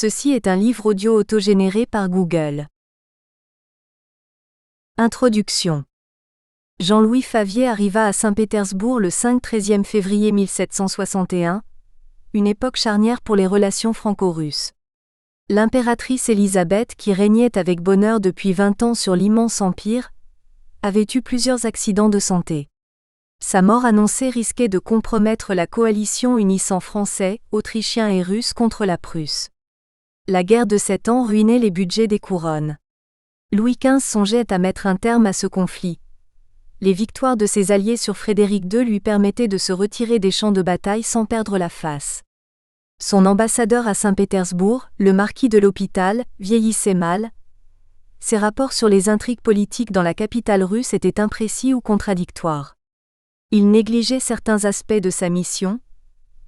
Ceci est un livre audio autogénéré par Google. Introduction. Jean-Louis Favier arriva à Saint-Pétersbourg le 5-13 février 1761, une époque charnière pour les relations franco-russes. L'impératrice Élisabeth, qui régnait avec bonheur depuis 20 ans sur l'immense empire, avait eu plusieurs accidents de santé. Sa mort annoncée risquait de compromettre la coalition unissant Français, Autrichiens et Russes contre la Prusse. La guerre de 7 ans ruinait les budgets des couronnes. Louis XV songeait à mettre un terme à ce conflit. Les victoires de ses alliés sur Frédéric II lui permettaient de se retirer des champs de bataille sans perdre la face. Son ambassadeur à Saint-Pétersbourg, le marquis de l'Hôpital, vieillissait mal. Ses rapports sur les intrigues politiques dans la capitale russe étaient imprécis ou contradictoires. Il négligeait certains aspects de sa mission,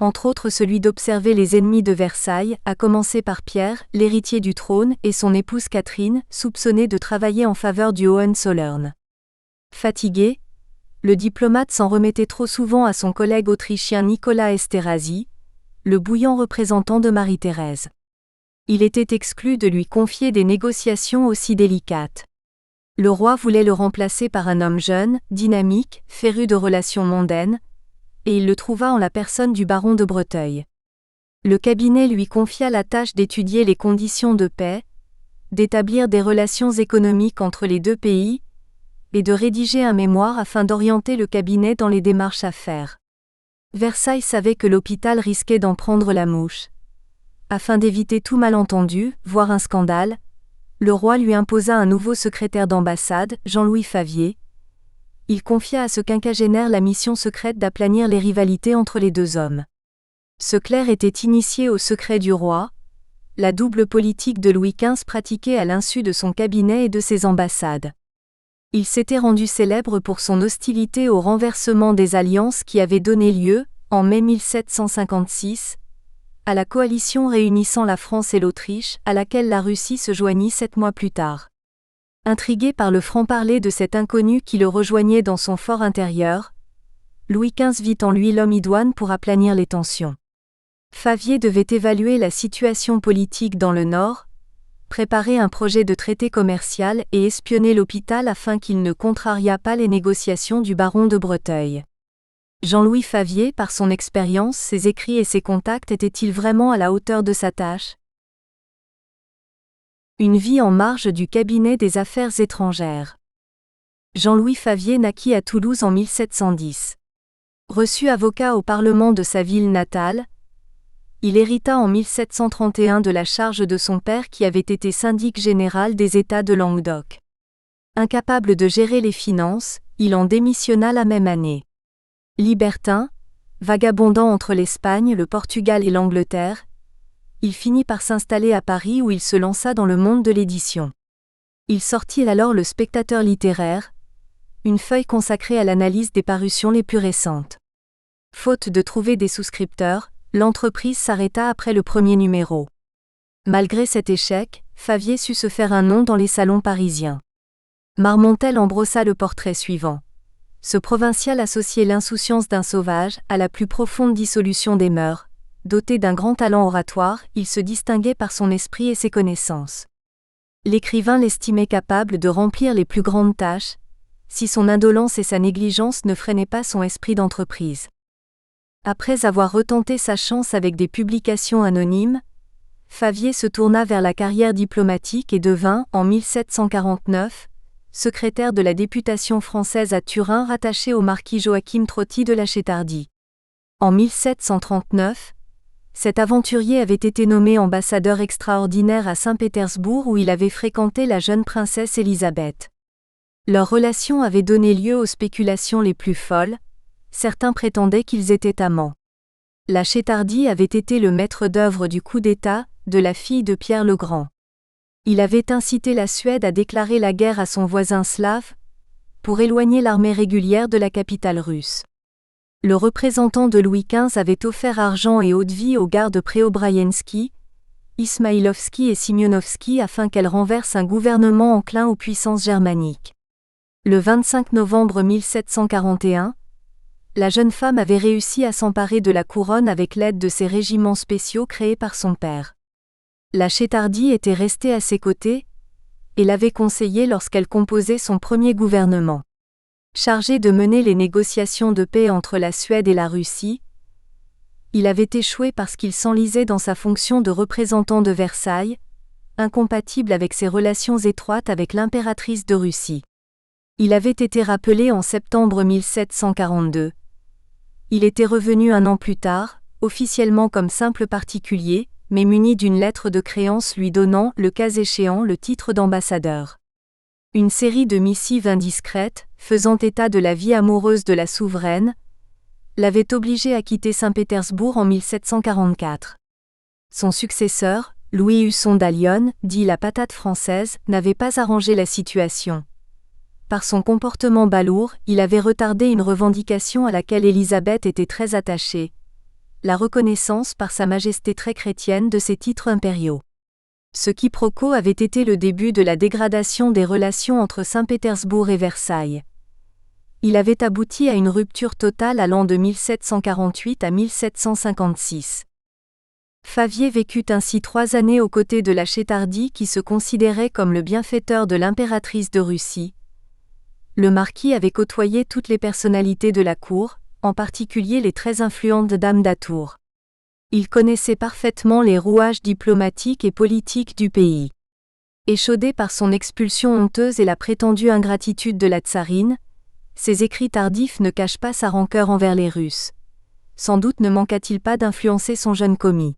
entre autres celui d'observer les ennemis de Versailles, à commencer par Pierre, l'héritier du trône, et son épouse Catherine, soupçonnée de travailler en faveur du Hohenzollern. Fatigué, le diplomate s'en remettait trop souvent à son collègue autrichien Nicolas Esterhazy, le bouillant représentant de Marie-Thérèse. Il était exclu de lui confier des négociations aussi délicates. Le roi voulait le remplacer par un homme jeune, dynamique, féru de relations mondaines, et il le trouva en la personne du baron de Breteuil. Le cabinet lui confia la tâche d'étudier les conditions de paix, d'établir des relations économiques entre les deux pays, et de rédiger un mémoire afin d'orienter le cabinet dans les démarches à faire. Versailles savait que l'hôpital risquait d'en prendre la mouche. Afin d'éviter tout malentendu, voire un scandale, le roi lui imposa un nouveau secrétaire d'ambassade, Jean-Louis Favier. Il confia à ce quinquagénaire la mission secrète d'aplanir les rivalités entre les deux hommes. Ce clerc était initié au secret du roi, la double politique de Louis XV pratiquée à l'insu de son cabinet et de ses ambassades. Il s'était rendu célèbre pour son hostilité au renversement des alliances qui avait donné lieu, en mai 1756, à la coalition réunissant la France et l'Autriche, à laquelle la Russie se joignit 7 mois plus tard. Intrigué par le franc-parler de cet inconnu qui le rejoignait dans son fort intérieur, Louis XV vit en lui l'homme idoine pour aplanir les tensions. Favier devait évaluer la situation politique dans le Nord, préparer un projet de traité commercial et espionner l'hôpital afin qu'il ne contrariât pas les négociations du baron de Breteuil. Jean-Louis Favier, par son expérience, ses écrits et ses contacts étaient-ils vraiment à la hauteur de sa tâche ? Une vie en marge du cabinet des affaires étrangères. Jean-Louis Favier naquit à Toulouse en 1710. Reçu avocat au Parlement de sa ville natale, il hérita en 1731 de la charge de son père qui avait été syndic général des États de Languedoc. Incapable de gérer les finances, il en démissionna la même année. Libertin, vagabondant entre l'Espagne, le Portugal et l'Angleterre, il finit par s'installer à Paris où il se lança dans le monde de l'édition. Il sortit alors le Spectateur littéraire, une feuille consacrée à l'analyse des parutions les plus récentes. Faute de trouver des souscripteurs, l'entreprise s'arrêta après le premier numéro. Malgré cet échec, Favier sut se faire un nom dans les salons parisiens. Marmontel en brossa le portrait suivant. Ce provincial associait l'insouciance d'un sauvage à la plus profonde dissolution des mœurs. Doté d'un grand talent oratoire, il se distinguait par son esprit et ses connaissances. L'écrivain l'estimait capable de remplir les plus grandes tâches, si son indolence et sa négligence ne freinaient pas son esprit d'entreprise. Après avoir retenté sa chance avec des publications anonymes, Favier se tourna vers la carrière diplomatique et devint, en 1749, secrétaire de la députation française à Turin rattaché au marquis Joachim Trotti de la Chétardie. En 1739, cet aventurier avait été nommé ambassadeur extraordinaire à Saint-Pétersbourg où il avait fréquenté la jeune princesse Élisabeth. Leur relation avait donné lieu aux spéculations les plus folles, certains prétendaient qu'ils étaient amants. La Chétardie avait été le maître d'œuvre du coup d'État de la fille de Pierre le Grand. Il avait incité la Suède à déclarer la guerre à son voisin slave, pour éloigner l'armée régulière de la capitale russe. Le représentant de Louis XV avait offert argent et eau-de-vie aux gardes Préobrajenski, Ismaïlovski et Simionovski afin qu'elles renversent un gouvernement enclin aux puissances germaniques. Le 25 novembre 1741, la jeune femme avait réussi à s'emparer de la couronne avec l'aide de ces régiments spéciaux créés par son père. La Chétardie était restée à ses côtés et l'avait conseillé lorsqu'elle composait son premier gouvernement. Chargé de mener les négociations de paix entre la Suède et la Russie, il avait échoué parce qu'il s'enlisait dans sa fonction de représentant de Versailles, incompatible avec ses relations étroites avec l'impératrice de Russie. Il avait été rappelé en septembre 1742. Il était revenu un an plus tard, officiellement comme simple particulier, mais muni d'une lettre de créance lui donnant, le cas échéant, le titre d'ambassadeur. Une série de missives indiscrètes, faisant état de la vie amoureuse de la souveraine, l'avait obligé à quitter Saint-Pétersbourg en 1744. Son successeur, Louis Husson d'Allione, dit la patate française, n'avait pas arrangé la situation. Par son comportement balourd, il avait retardé une revendication à laquelle Élisabeth était très attachée, la reconnaissance par Sa Majesté très chrétienne de ses titres impériaux. Ce quiproquo avait été le début de la dégradation des relations entre Saint-Pétersbourg et Versailles. Il avait abouti à une rupture totale allant de 1748 à 1756. Favier vécut ainsi 3 années aux côtés de la Chétardie qui se considérait comme le bienfaiteur de l'impératrice de Russie. Le marquis avait côtoyé toutes les personnalités de la cour, en particulier les très influentes dames d'Atour. Il connaissait parfaitement les rouages diplomatiques et politiques du pays. Échaudé par son expulsion honteuse et la prétendue ingratitude de la tsarine, ses écrits tardifs ne cachent pas sa rancœur envers les Russes. Sans doute ne manqua-t-il pas d'influencer son jeune commis.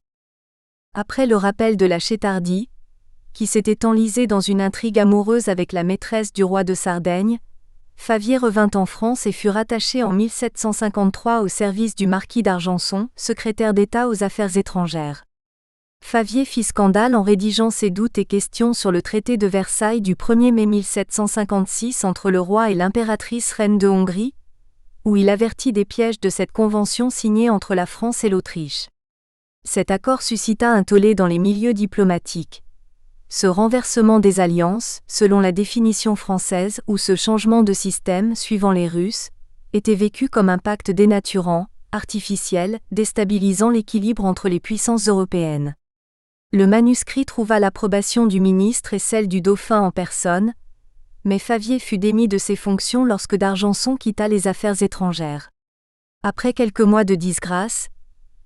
Après le rappel de la Chétardie, qui s'était enlisée dans une intrigue amoureuse avec la maîtresse du roi de Sardaigne, Favier revint en France et fut rattaché en 1753 au service du marquis d'Argenson, secrétaire d'État aux Affaires étrangères. Favier fit scandale en rédigeant ses doutes et questions sur le traité de Versailles du 1er mai 1756 entre le roi et l'impératrice reine de Hongrie, où il avertit des pièges de cette convention signée entre la France et l'Autriche. Cet accord suscita un tollé dans les milieux diplomatiques. Ce renversement des alliances, selon la définition française, ou ce changement de système suivant les Russes, était vécu comme un pacte dénaturant, artificiel, déstabilisant l'équilibre entre les puissances européennes. Le manuscrit trouva l'approbation du ministre et celle du dauphin en personne, mais Favier fut démis de ses fonctions lorsque d'Argenson quitta les affaires étrangères. Après quelques mois de disgrâce,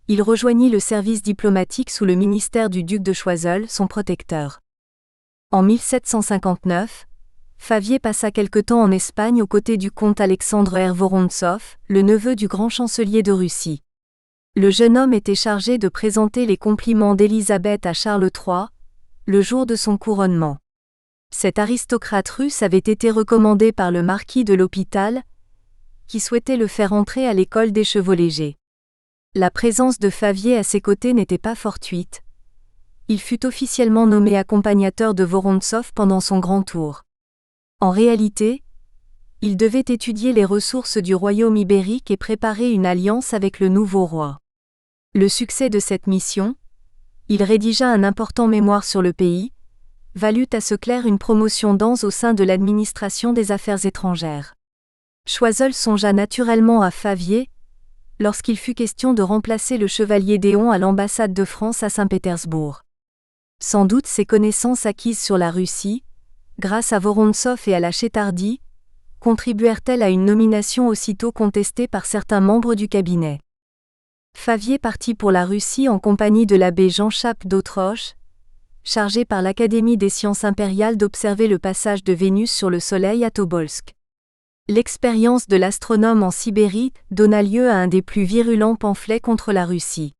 il rejoignit le service diplomatique sous le ministère du duc de Choiseul, son protecteur. En 1759, Favier passa quelque temps en Espagne aux côtés du comte Alexandre R. Vorontsov, le neveu du grand chancelier de Russie. Le jeune homme était chargé de présenter les compliments d'Élisabeth à Charles III, le jour de son couronnement. Cet aristocrate russe avait été recommandé par le marquis de l'Hôpital, qui souhaitait le faire entrer à l'école des chevaux légers. La présence de Favier à ses côtés n'était pas fortuite. Il fut officiellement nommé accompagnateur de Vorontsov pendant son grand tour. En réalité, il devait étudier les ressources du royaume ibérique et préparer une alliance avec le nouveau roi. Le succès de cette mission, il rédigea un important mémoire sur le pays, valut à ce clerc une promotion dans au sein de l'administration des affaires étrangères. Choiseul songea naturellement à Favier, lorsqu'il fut question de remplacer le chevalier d'Éon à l'ambassade de France à Saint-Pétersbourg. Sans doute ses connaissances acquises sur la Russie, grâce à Vorontsov et à la Chétardie, contribuèrent-elles à une nomination aussitôt contestée par certains membres du cabinet. Favier partit pour la Russie en compagnie de l'abbé Jean-Chappe d'Autroche, chargé par l'Académie des sciences impériales d'observer le passage de Vénus sur le Soleil à Tobolsk. L'expérience de l'astronome en Sibérie donna lieu à un des plus virulents pamphlets contre la Russie.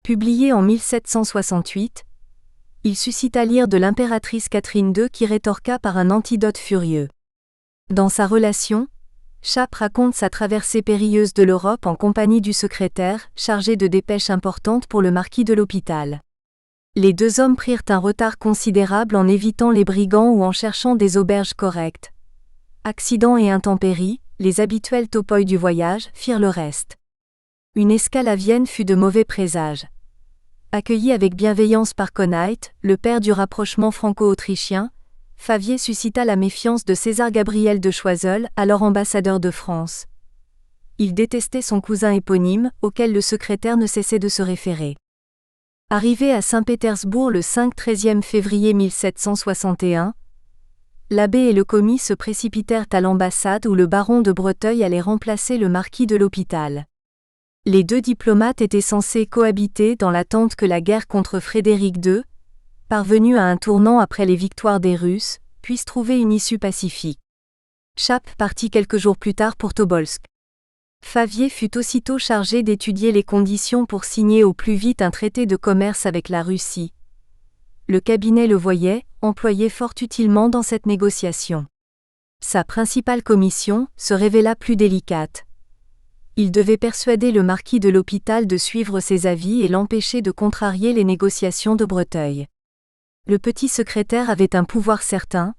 Publié en 1768, il suscita l'ire de l'impératrice Catherine II qui rétorqua par un antidote furieux. Dans sa relation, Chappe raconte sa traversée périlleuse de l'Europe en compagnie du secrétaire, chargé de dépêches importantes pour le marquis de l'Hôpital. Les deux hommes prirent un retard considérable en évitant les brigands ou en cherchant des auberges correctes. Accidents et intempéries, les habituels topoïs du voyage, firent le reste. Une escale à Vienne fut de mauvais présage. Accueilli avec bienveillance par Konait, le père du rapprochement franco-autrichien, Favier suscita la méfiance de César Gabriel de Choiseul, alors ambassadeur de France. Il détestait son cousin éponyme, auquel le secrétaire ne cessait de se référer. Arrivé à Saint-Pétersbourg le 5-13 février 1761, l'abbé et le commis se précipitèrent à l'ambassade où le baron de Breteuil allait remplacer le marquis de l'Hôpital. Les deux diplomates étaient censés cohabiter dans l'attente que la guerre contre Frédéric II, parvenue à un tournant après les victoires des Russes, puisse trouver une issue pacifique. Chappe partit quelques jours plus tard pour Tobolsk. Favier fut aussitôt chargé d'étudier les conditions pour signer au plus vite un traité de commerce avec la Russie. Le cabinet le voyait, employé fort utilement dans cette négociation. Sa principale commission se révéla plus délicate. Il devait persuader le marquis de l'Hôpital de suivre ses avis et l'empêcher de contrarier les négociations de Breteuil. Le petit secrétaire avait un pouvoir certain.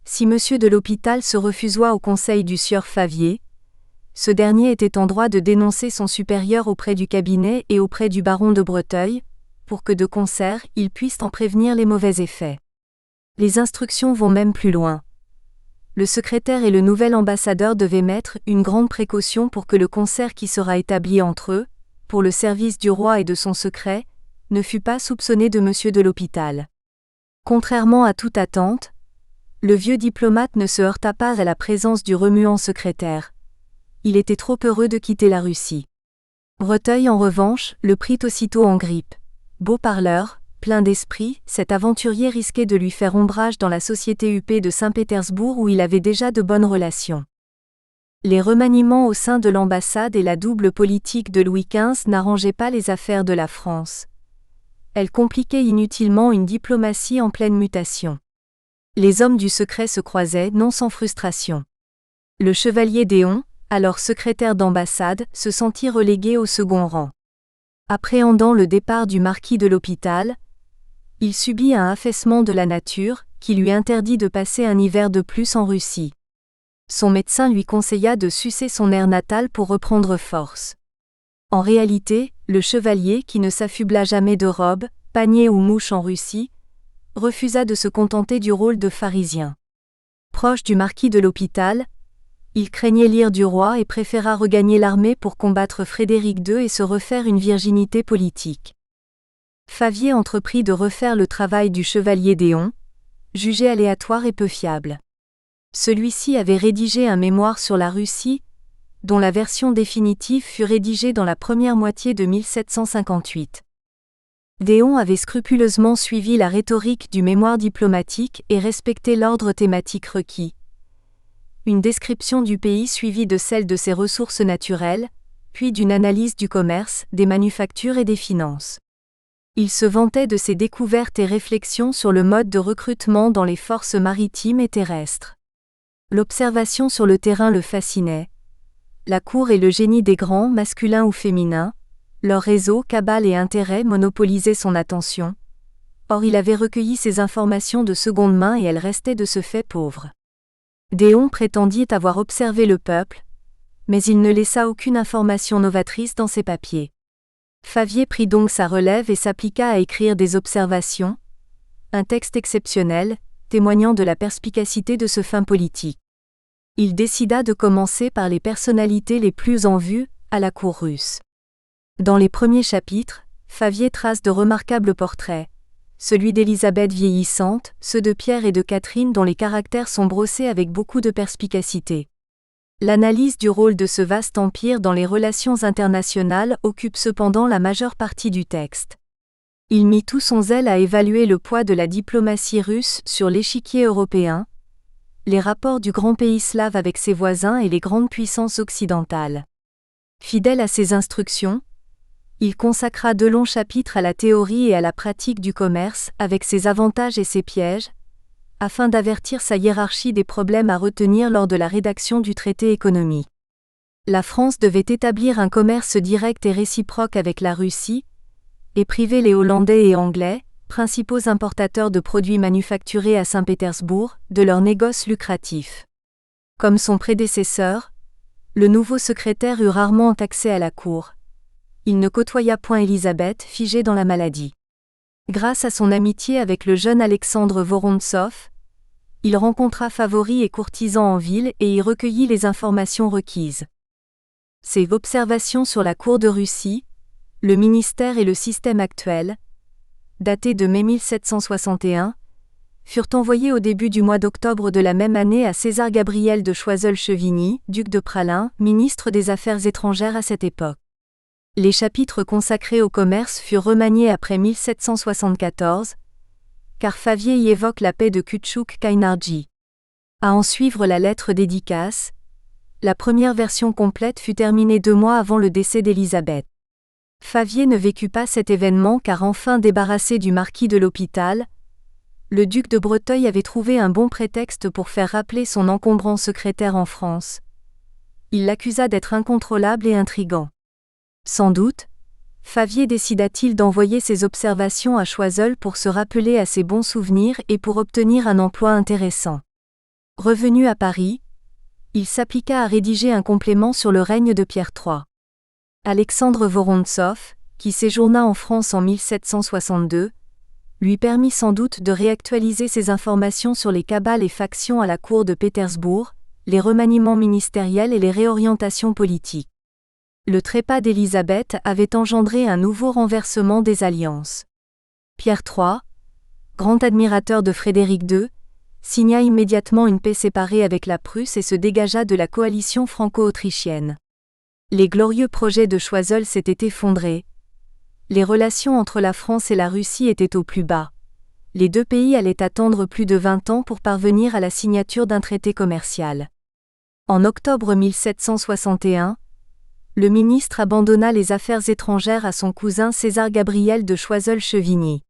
Si monsieur de l'Hôpital se refusait au conseil du sieur Favier, ce dernier était en droit de dénoncer son supérieur auprès du cabinet et auprès du baron de Breteuil, pour que de concert ils puissent en prévenir les mauvais effets. Les instructions vont même plus loin. Le secrétaire et le nouvel ambassadeur devaient mettre une grande précaution pour que le concert qui sera établi entre eux, pour le service du roi et de son secret, ne fût pas soupçonné de monsieur de l'Hôpital. Contrairement à toute attente, le vieux diplomate ne se heurta pas à la présence du remuant secrétaire. Il était trop heureux de quitter la Russie. Breteuil, en revanche, le prit aussitôt en grippe. Beau parleur, plein d'esprit, cet aventurier risquait de lui faire ombrage dans la société huppée de Saint-Pétersbourg où il avait déjà de bonnes relations. Les remaniements au sein de l'ambassade et la double politique de Louis XV n'arrangeaient pas les affaires de la France. Elles compliquaient inutilement une diplomatie en pleine mutation. Les hommes du secret se croisaient, non sans frustration. Le chevalier Déon, alors secrétaire d'ambassade, se sentit relégué au second rang. Appréhendant le départ du marquis de l'Hôpital, il subit un affaissement de la nature, qui lui interdit de passer un hiver de plus en Russie. Son médecin lui conseilla de sucer son air natal pour reprendre force. En réalité, le chevalier, qui ne s'affubla jamais de robes, paniers ou mouches en Russie, refusa de se contenter du rôle de pharisien. Proche du marquis de l'Hôpital, il craignait l'ire du roi et préféra regagner l'armée pour combattre Frédéric II et se refaire une virginité politique. Favier entreprit de refaire le travail du chevalier Déon, jugé aléatoire et peu fiable. Celui-ci avait rédigé un mémoire sur la Russie, dont la version définitive fut rédigée dans la première moitié de 1758. Déon avait scrupuleusement suivi la rhétorique du mémoire diplomatique et respecté l'ordre thématique requis. Une description du pays suivie de celle de ses ressources naturelles, puis d'une analyse du commerce, des manufactures et des finances. Il se vantait de ses découvertes et réflexions sur le mode de recrutement dans les forces maritimes et terrestres. L'observation sur le terrain le fascinait. La cour et le génie des grands, masculins ou féminins, leur réseau, cabale et intérêt monopolisaient son attention. Or il avait recueilli ces informations de seconde main et elles restaient de ce fait pauvres. Déon prétendit avoir observé le peuple, mais il ne laissa aucune information novatrice dans ses papiers. Favier prit donc sa relève et s'appliqua à écrire des observations, un texte exceptionnel, témoignant de la perspicacité de ce fin politique. Il décida de commencer par les personnalités les plus en vue, à la cour russe. Dans les premiers chapitres, Favier trace de remarquables portraits, celui d'Élisabeth vieillissante, ceux de Pierre et de Catherine dont les caractères sont brossés avec beaucoup de perspicacité. L'analyse du rôle de ce vaste empire dans les relations internationales occupe cependant la majeure partie du texte. Il mit tout son zèle à évaluer le poids de la diplomatie russe sur l'échiquier européen, les rapports du grand pays slave avec ses voisins et les grandes puissances occidentales. Fidèle à ses instructions, il consacra 2 longs chapitres à la théorie et à la pratique du commerce, avec ses avantages et ses pièges, afin d'avertir sa hiérarchie des problèmes à retenir lors de la rédaction du traité économique. La France devait établir un commerce direct et réciproque avec la Russie, et priver les Hollandais et Anglais, principaux importateurs de produits manufacturés à Saint-Pétersbourg, de leurs négoces lucratifs. Comme son prédécesseur, le nouveau secrétaire eut rarement accès à la cour. Il ne côtoya point Élisabeth, figée dans la maladie. Grâce à son amitié avec le jeune Alexandre Vorontsov, il rencontra favoris et courtisans en ville et y recueillit les informations requises. Ses observations sur la cour de Russie, le ministère et le système actuel, datés de mai 1761, furent envoyés au début du mois d'octobre de la même année à César Gabriel de Choiseul-Chevigny, duc de Praslin, ministre des Affaires étrangères à cette époque. Les chapitres consacrés au commerce furent remaniés après 1774, car Favier y évoque la paix de Kutchuk-Kainardji. À en suivre la lettre dédicace, la première version complète fut terminée 2 mois avant le décès d'Élisabeth. Favier ne vécut pas cet événement car enfin débarrassé du marquis de l'Hôpital, le duc de Breteuil avait trouvé un bon prétexte pour faire rappeler son encombrant secrétaire en France. Il l'accusa d'être incontrôlable et intrigant. Sans doute, Favier décida-t-il d'envoyer ses observations à Choiseul pour se rappeler à ses bons souvenirs et pour obtenir un emploi intéressant. Revenu à Paris, il s'appliqua à rédiger un complément sur le règne de Pierre III. Alexandre Vorontsov, qui séjourna en France en 1762, lui permit sans doute de réactualiser ses informations sur les cabales et factions à la cour de Pétersbourg, les remaniements ministériels et les réorientations politiques. Le trépas d'Élisabeth avait engendré un nouveau renversement des alliances. Pierre III, grand admirateur de Frédéric II, signa immédiatement une paix séparée avec la Prusse et se dégagea de la coalition franco-autrichienne. Les glorieux projets de Choiseul s'étaient effondrés. Les relations entre la France et la Russie étaient au plus bas. Les 2 pays allaient attendre plus de 20 ans pour parvenir à la signature d'un traité commercial. En octobre 1761, le ministre abandonna les affaires étrangères à son cousin César Gabriel de Choiseul-Chevigny.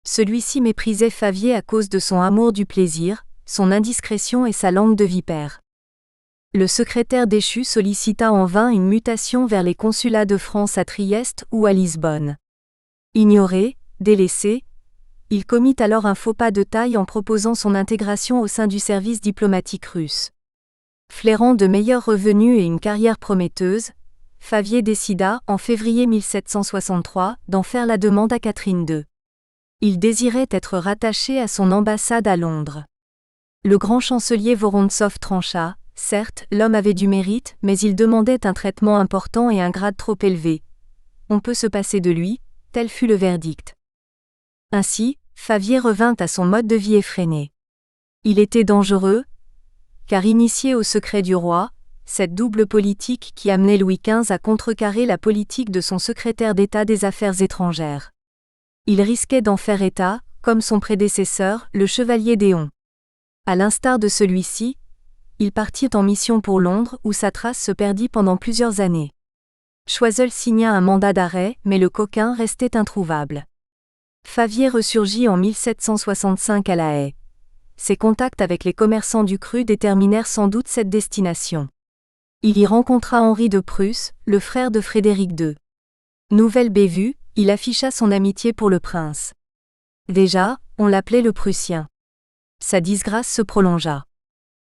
Celui-ci méprisait Favier à cause de son amour du plaisir, son indiscrétion et sa langue de vipère. Le secrétaire déchu sollicita en vain une mutation vers les consulats de France à Trieste ou à Lisbonne. Ignoré, délaissé, il commit alors un faux pas de taille en proposant son intégration au sein du service diplomatique russe. Flairant de meilleurs revenus et une carrière prometteuse, Favier décida, en février 1763, d'en faire la demande à Catherine II. Il désirait être rattaché à son ambassade à Londres. Le grand chancelier Vorontsov trancha. Certes, l'homme avait du mérite, mais il demandait un traitement important et un grade trop élevé. On peut se passer de lui, tel fut le verdict. Ainsi, Favier revint à son mode de vie effréné. Il était dangereux, car initié au secret du roi, cette double politique qui amenait Louis XV à contrecarrer la politique de son secrétaire d'État des Affaires étrangères. Il risquait d'en faire état, comme son prédécesseur, le chevalier d'Éon. À l'instar de celui-ci, il partit en mission pour Londres où sa trace se perdit pendant plusieurs années. Choiseul signa un mandat d'arrêt, mais le coquin restait introuvable. Favier ressurgit en 1765 à La Haye. Ses contacts avec les commerçants du cru déterminèrent sans doute cette destination. Il y rencontra Henri de Prusse, le frère de Frédéric II. Nouvelle bévue, il afficha son amitié pour le prince. Déjà, on l'appelait le Prussien. Sa disgrâce se prolongea.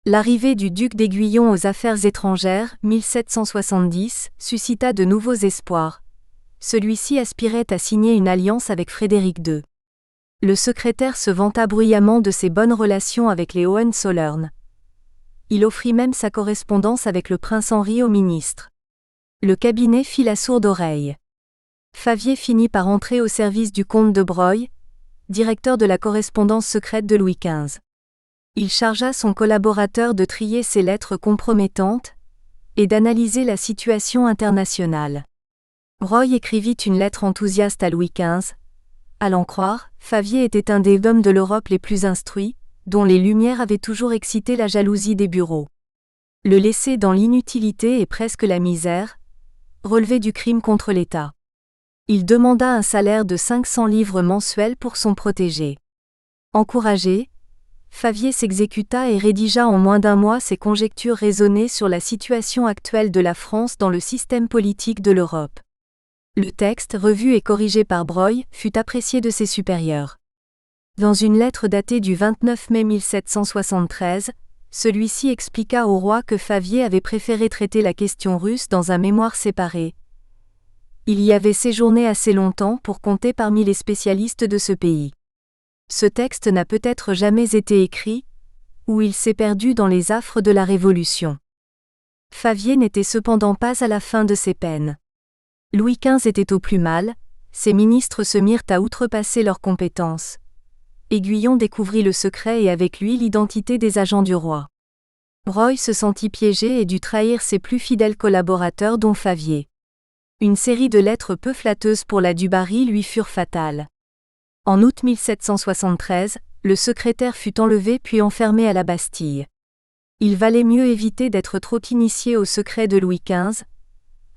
L'arrivée du duc d'Aiguillon aux affaires étrangères, 1770, suscita de nouveaux espoirs. Celui-ci aspirait à signer une alliance avec Frédéric II. Le secrétaire se vanta bruyamment de ses bonnes relations avec les Hohenzollern. Il offrit même sa correspondance avec le prince Henri au ministre. Le cabinet fit la sourde oreille. Favier finit par entrer au service du comte de Broglie, directeur de la correspondance secrète de Louis XV. Il chargea son collaborateur de trier ces lettres compromettantes et d'analyser la situation internationale. Broglie écrivit une lettre enthousiaste à Louis XV. À l'en croire, Favier était un des hommes de l'Europe les plus instruits, dont les Lumières avaient toujours excité la jalousie des bureaux. Le laisser dans l'inutilité et presque la misère relevait du crime contre l'État. Il demanda un salaire de 500 livres mensuels pour son protégé. Encouragé, Favier s'exécuta et rédigea en moins d'1 mois ses conjectures raisonnées sur la situation actuelle de la France dans le système politique de l'Europe. Le texte, revu et corrigé par Broglie, fut apprécié de ses supérieurs. Dans une lettre datée du 29 mai 1773, celui-ci expliqua au roi que Favier avait préféré traiter la question russe dans un mémoire séparé. Il y avait séjourné assez longtemps pour compter parmi les spécialistes de ce pays. Ce texte n'a peut-être jamais été écrit, ou il s'est perdu dans les affres de la Révolution. Favier n'était cependant pas à la fin de ses peines. Louis XV était au plus mal, ses ministres se mirent à outrepasser leurs compétences. Aiguillon découvrit le secret et avec lui l'identité des agents du roi. Broglie se sentit piégé et dut trahir ses plus fidèles collaborateurs dont Favier. Une série de lettres peu flatteuses pour la du Barry lui furent fatales. En août 1773, le secrétaire fut enlevé puis enfermé à la Bastille. Il valait mieux éviter d'être trop initié au secret de Louis XV.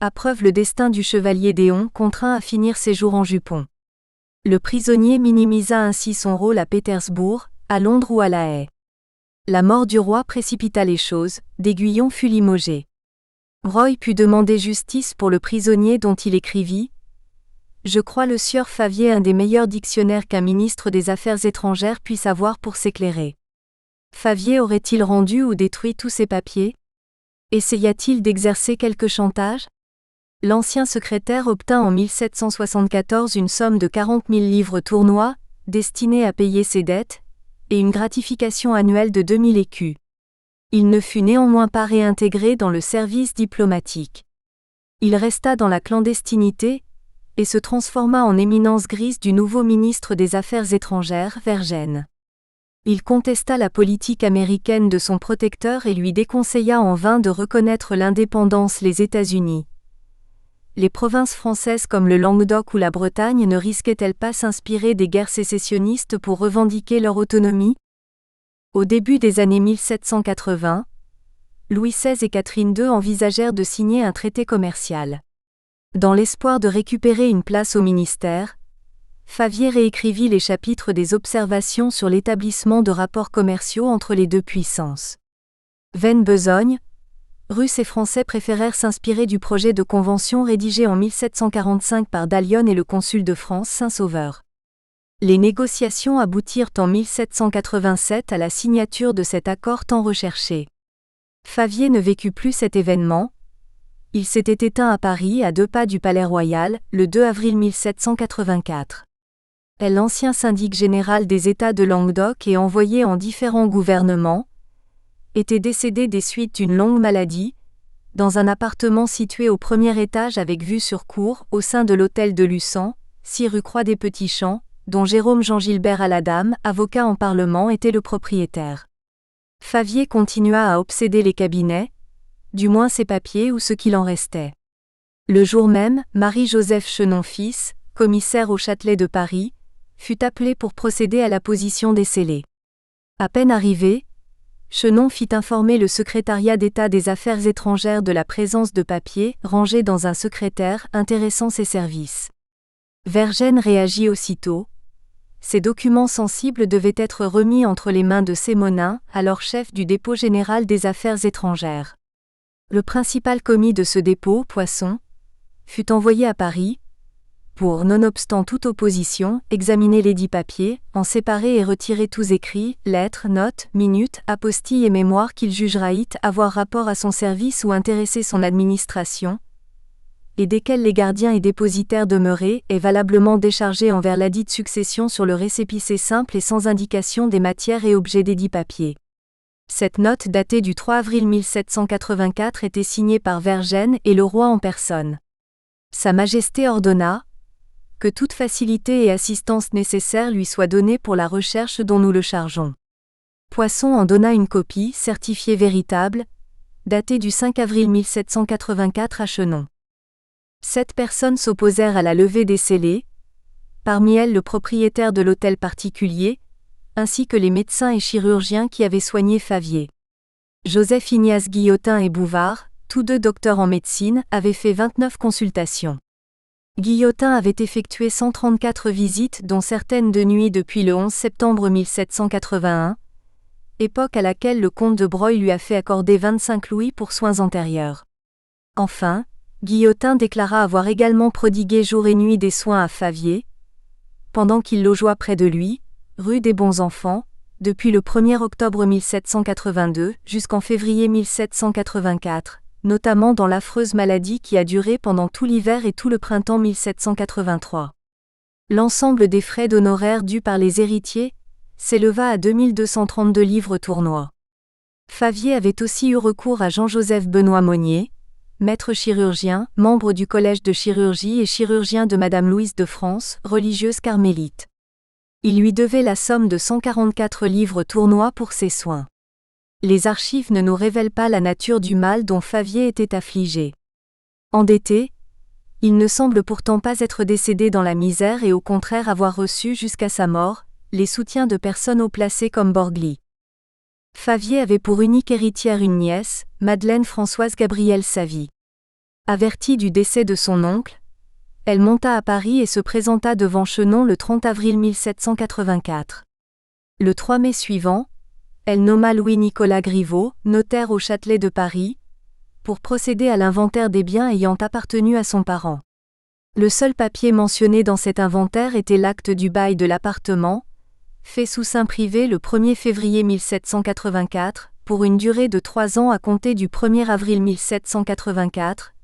À preuve le destin du chevalier d'Éon contraint à finir ses jours en jupon. Le prisonnier minimisa ainsi son rôle à Pétersbourg, à Londres ou à La Haye. La mort du roi précipita les choses, d'Aiguillon fut limogé. Broglie put demander justice pour le prisonnier dont il écrivit « Je crois le sieur Favier un des meilleurs dictionnaires qu'un ministre des Affaires étrangères puisse avoir pour s'éclairer. Favier aurait-il rendu ou détruit tous ses papiers? Essaya-t-il d'exercer quelque chantage? » L'ancien secrétaire obtint en 1774 une somme de 40 000 livres tournois, destinée à payer ses dettes, et une gratification annuelle de 2000 écus. Il ne fut néanmoins pas réintégré dans le service diplomatique. Il resta dans la clandestinité, et se transforma en éminence grise du nouveau ministre des Affaires étrangères, Vergennes. Il contesta la politique américaine de son protecteur et lui déconseilla en vain de reconnaître l'indépendance des États-Unis. Les provinces françaises comme le Languedoc ou la Bretagne ne risquaient-elles pas s'inspirer des guerres sécessionnistes pour revendiquer leur autonomie? Au début des années 1780, Louis XVI et Catherine II envisagèrent de signer un traité commercial. Dans l'espoir de récupérer une place au ministère, Favier réécrivit les chapitres des observations sur l'établissement de rapports commerciaux entre les deux puissances. Vaine besogne, Russes et Français préférèrent s'inspirer du projet de convention rédigé en 1745 par Dallion et le consul de France Saint-Sauveur. Les négociations aboutirent en 1787 à la signature de cet accord tant recherché. Favier ne vécut plus cet événement. Il s'était éteint à Paris à 2 pas du Palais Royal, le 2 avril 1784. L'ancien syndic général des États de Languedoc et envoyé en différents gouvernements, était décédé des suites d'une longue maladie, dans un appartement situé au premier étage avec vue sur cour, au sein de l'hôtel de Luçan, 6 rue Croix des Petits Champs, dont Jérôme Jean-Gilbert Aladame, avocat en Parlement, était le propriétaire. Favier continua à obséder les cabinets, du moins ses papiers ou ce qu'il en restait. Le jour même, Marie-Joseph Chenon fils, commissaire au Châtelet de Paris, fut appelé pour procéder à la position des scellés. À peine arrivé, Chenon fit informer le secrétariat d'État des Affaires étrangères de la présence de papiers rangés dans un secrétaire intéressant ses services. Vergennes réagit aussitôt. Ces documents sensibles devaient être remis entre les mains de Sémonin, alors chef du dépôt général des Affaires étrangères. Le principal commis de ce dépôt, Poisson, fut envoyé à Paris, pour, nonobstant toute opposition, examiner lesdits papiers, en séparer et retirer tous écrits, lettres, notes, minutes, apostilles et mémoires qu'il jugera avoir rapport à son service ou intéresser son administration, et desquels les gardiens et dépositaires demeurés et valablement déchargés envers ladite succession sur le récépissé simple et sans indication des matières et objets desdits papiers. Cette note datée du 3 avril 1784 était signée par Vergennes et le roi en personne. Sa Majesté ordonna que toute facilité et assistance nécessaire lui soit donnée pour la recherche dont nous le chargeons. Poisson en donna une copie, certifiée véritable, datée du 5 avril 1784 à Chenon. 7 personnes s'opposèrent à la levée des scellés, parmi elles le propriétaire de l'hôtel particulier, ainsi que les médecins et chirurgiens qui avaient soigné Favier. Joseph Ignace Guillotin et Bouvard, tous deux docteurs en médecine, avaient fait 29 consultations. Guillotin avait effectué 134 visites dont certaines de nuit depuis le 11 septembre 1781, époque à laquelle le comte de Broglie lui a fait accorder 25 louis pour soins antérieurs. Enfin, Guillotin déclara avoir également prodigué jour et nuit des soins à Favier, pendant qu'il logeoit près de lui, rue des Bons Enfants, depuis le 1er octobre 1782 jusqu'en février 1784, notamment dans l'affreuse maladie qui a duré pendant tout l'hiver et tout le printemps 1783. L'ensemble des frais d'honoraires dus par les héritiers s'éleva à 2232 livres tournois. Favier avait aussi eu recours à Jean-Joseph Benoît Monnier, maître chirurgien, membre du Collège de chirurgie et chirurgien de Madame Louise de France, religieuse carmélite. Il lui devait la somme de 144 livres tournois pour ses soins. Les archives ne nous révèlent pas la nature du mal dont Favier était affligé. Endetté, il ne semble pourtant pas être décédé dans la misère et au contraire avoir reçu jusqu'à sa mort les soutiens de personnes haut placées comme Borgli. Favier avait pour unique héritière une nièce, Madeleine Françoise Gabrielle Savy. Avertie du décès de son oncle, elle monta à Paris et se présenta devant Chenon le 30 avril 1784. Le 3 mai suivant, elle nomma Louis-Nicolas Griveau, notaire au Châtelet de Paris, pour procéder à l'inventaire des biens ayant appartenu à son parent. Le seul papier mentionné dans cet inventaire était l'acte du bail de l'appartement, fait sous seing privé le 1er février 1784, pour une durée de 3 ans à compter du 1er avril 1784,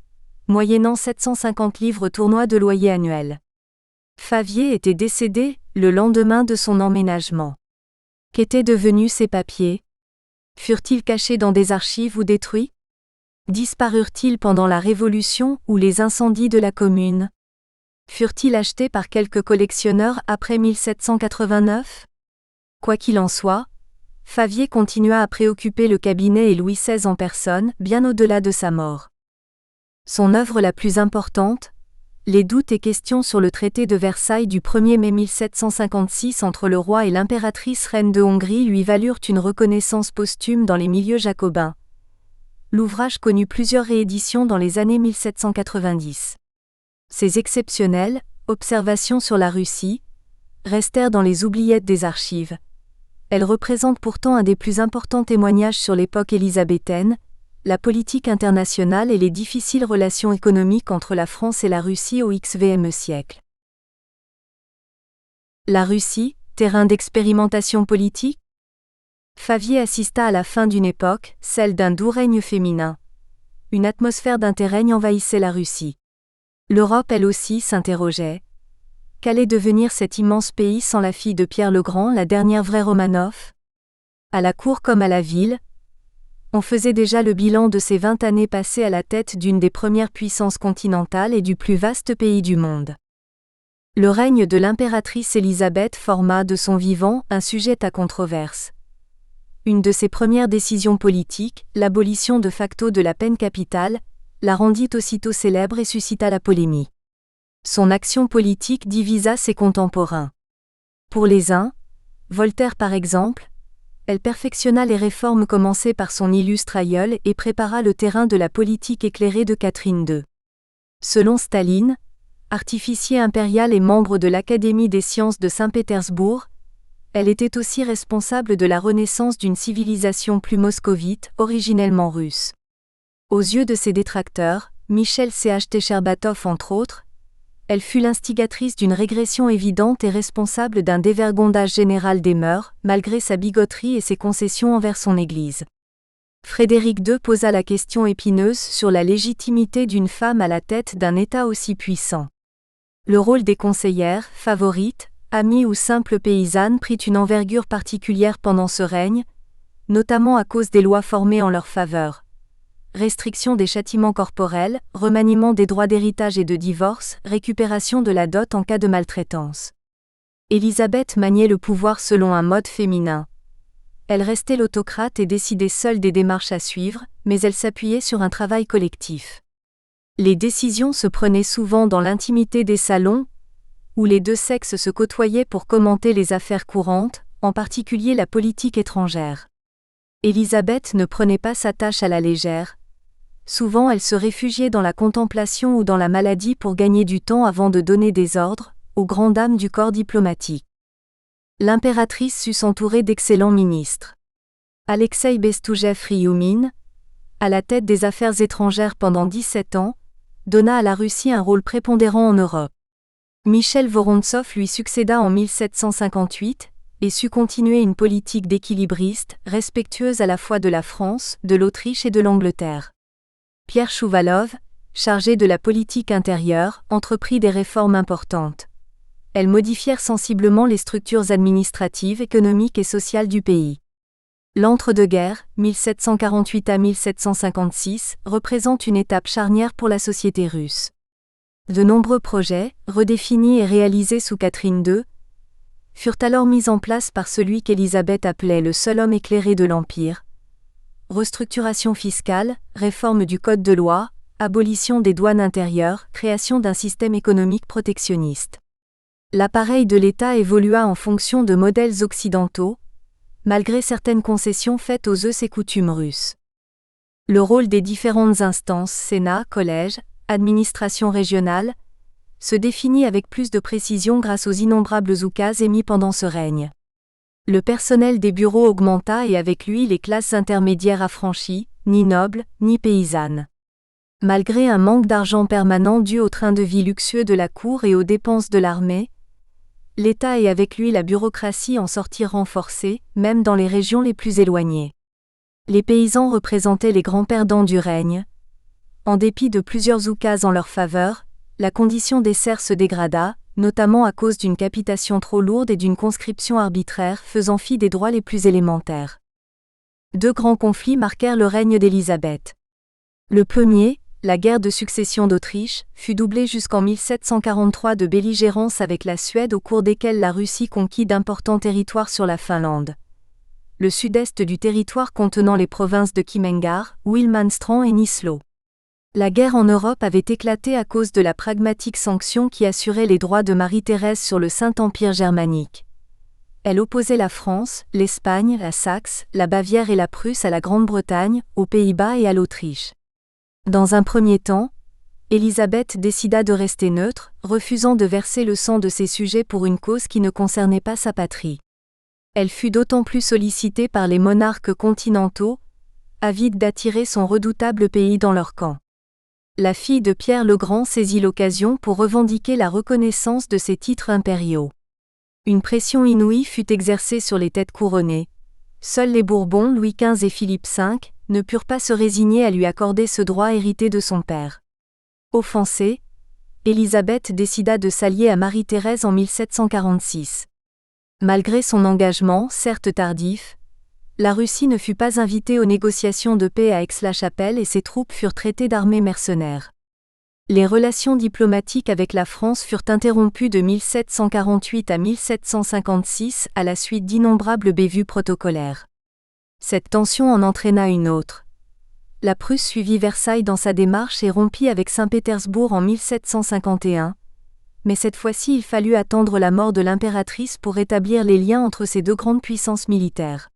moyennant 750 livres tournois de loyer annuel. Favier était décédé le lendemain de son emménagement. Qu'étaient devenus ces papiers? Furent-ils cachés dans des archives ou détruits? Disparurent-ils pendant la Révolution ou les incendies de la Commune? Furent-ils achetés par quelques collectionneurs après 1789? Quoi qu'il en soit, Favier continua à préoccuper le cabinet et Louis XVI en personne, bien au-delà de sa mort. Son œuvre la plus importante, les doutes et questions sur le traité de Versailles du 1er mai 1756 entre le roi et l'impératrice reine de Hongrie lui valurent une reconnaissance posthume dans les milieux jacobins. L'ouvrage connut plusieurs rééditions dans les années 1790. Ces exceptionnelles observations sur la Russie restèrent dans les oubliettes des archives. Elles représentent pourtant un des plus importants témoignages sur l'époque élisabéthaine, la politique internationale et les difficiles relations économiques entre la France et la Russie au XVe siècle. La Russie, terrain d'expérimentation politique? Favier assista à la fin d'une époque, celle d'un doux règne féminin. Une atmosphère d'interrègne envahissait la Russie. L'Europe elle aussi s'interrogeait. Qu'allait devenir cet immense pays sans la fille de Pierre le Grand, la dernière vraie Romanov? À la cour comme à la ville, on faisait déjà le bilan de ces 20 années passées à la tête d'une des premières puissances continentales et du plus vaste pays du monde. Le règne de l'impératrice Élisabeth forma de son vivant un sujet à controverse. Une de ses premières décisions politiques, l'abolition de facto de la peine capitale, la rendit aussitôt célèbre et suscita la polémique. Son action politique divisa ses contemporains. Pour les uns, Voltaire par exemple, elle perfectionna les réformes commencées par son illustre aïeul et prépara le terrain de la politique éclairée de Catherine II. Selon Staline, artificier impérial et membre de l'Académie des sciences de Saint-Pétersbourg, elle était aussi responsable de la renaissance d'une civilisation plus moscovite, originellement russe. Aux yeux de ses détracteurs, Michel C.H. Tcherbatov entre autres, elle fut l'instigatrice d'une régression évidente et responsable d'un dévergondage général des mœurs, malgré sa bigoterie et ses concessions envers son Église. Frédéric II posa la question épineuse sur la légitimité d'une femme à la tête d'un État aussi puissant. Le rôle des conseillères, favorites, amies ou simples paysannes prit une envergure particulière pendant ce règne, notamment à cause des lois formées en leur faveur. Restriction des châtiments corporels, remaniement des droits d'héritage et de divorce, récupération de la dot en cas de maltraitance. Élisabeth maniait le pouvoir selon un mode féminin. Elle restait l'autocrate et décidait seule des démarches à suivre, mais elle s'appuyait sur un travail collectif. Les décisions se prenaient souvent dans l'intimité des salons, où les deux sexes se côtoyaient pour commenter les affaires courantes, en particulier la politique étrangère. Élisabeth ne prenait pas sa tâche à la légère. Souvent elle se réfugiait dans la contemplation ou dans la maladie pour gagner du temps avant de donner des ordres, aux grandes dames du corps diplomatique. L'impératrice sut s'entourer d'excellents ministres. Alexeï Bestoujev-Rioumine, à la tête des affaires étrangères pendant 17 ans, donna à la Russie un rôle prépondérant en Europe. Michel Vorontsov lui succéda en 1758, et sut continuer une politique d'équilibriste, respectueuse à la fois de la France, de l'Autriche et de l'Angleterre. Pierre Chouvalov, chargé de la politique intérieure, entreprit des réformes importantes. Elles modifièrent sensiblement les structures administratives, économiques et sociales du pays. L'entre-deux-guerres, 1748 à 1756, représente une étape charnière pour la société russe. De nombreux projets, redéfinis et réalisés sous Catherine II, furent alors mis en place par celui qu'Élisabeth appelait le seul homme éclairé de l'Empire. Restructuration fiscale, réforme du code de loi, abolition des douanes intérieures, création d'un système économique protectionniste. L'appareil de l'État évolua en fonction de modèles occidentaux, malgré certaines concessions faites aux us et coutumes russes. Le rôle des différentes instances, Sénat, collège, administration régionale, se définit avec plus de précision grâce aux innombrables oukases émis pendant ce règne. Le personnel des bureaux augmenta et avec lui les classes intermédiaires affranchies, ni nobles, ni paysannes. Malgré un manque d'argent permanent dû au train de vie luxueux de la cour et aux dépenses de l'armée, l'État et avec lui la bureaucratie en sortirent renforcés, même dans les régions les plus éloignées. Les paysans représentaient les grands perdants du règne. En dépit de plusieurs oukases en leur faveur, la condition des serfs se dégrada, notamment à cause d'une capitation trop lourde et d'une conscription arbitraire faisant fi des droits les plus élémentaires. Deux grands conflits marquèrent le règne d'Élisabeth. Le premier, la guerre de succession d'Autriche, fut doublée jusqu'en 1743 de belligérances avec la Suède au cours desquelles la Russie conquit d'importants territoires sur la Finlande. Le sud-est du territoire contenant les provinces de Kymengar, Wilmanstrand et Nislo. La guerre en Europe avait éclaté à cause de la pragmatique sanction qui assurait les droits de Marie-Thérèse sur le Saint-Empire germanique. Elle opposait la France, l'Espagne, la Saxe, la Bavière et la Prusse à la Grande-Bretagne, aux Pays-Bas et à l'Autriche. Dans un premier temps, Élisabeth décida de rester neutre, refusant de verser le sang de ses sujets pour une cause qui ne concernait pas sa patrie. Elle fut d'autant plus sollicitée par les monarques continentaux, avides d'attirer son redoutable pays dans leur camp. La fille de Pierre le Grand saisit l'occasion pour revendiquer la reconnaissance de ses titres impériaux. Une pression inouïe fut exercée sur les têtes couronnées. Seuls les Bourbons, Louis XV et Philippe V, ne purent pas se résigner à lui accorder ce droit hérité de son père. Offensée, Élisabeth décida de s'allier à Marie-Thérèse en 1746. Malgré son engagement, certes tardif, la Russie ne fut pas invitée aux négociations de paix à Aix-la-Chapelle et ses troupes furent traitées d'armées mercenaires. Les relations diplomatiques avec la France furent interrompues de 1748 à 1756 à la suite d'innombrables bévues protocolaires. Cette tension en entraîna une autre. La Prusse suivit Versailles dans sa démarche et rompit avec Saint-Pétersbourg en 1751, mais cette fois-ci il fallut attendre la mort de l'impératrice pour rétablir les liens entre ces deux grandes puissances militaires.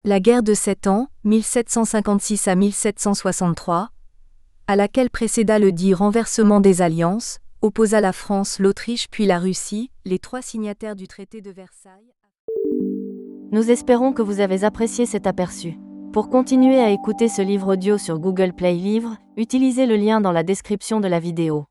La guerre de 7 ans, 1756 à 1763, à laquelle précéda le dit renversement des alliances, opposa la France, l'Autriche puis la Russie, les trois signataires du traité de Versailles. Nous espérons que vous avez apprécié cet aperçu. Pour continuer à écouter ce livre audio sur Google Play Livres, utilisez le lien dans la description de la vidéo.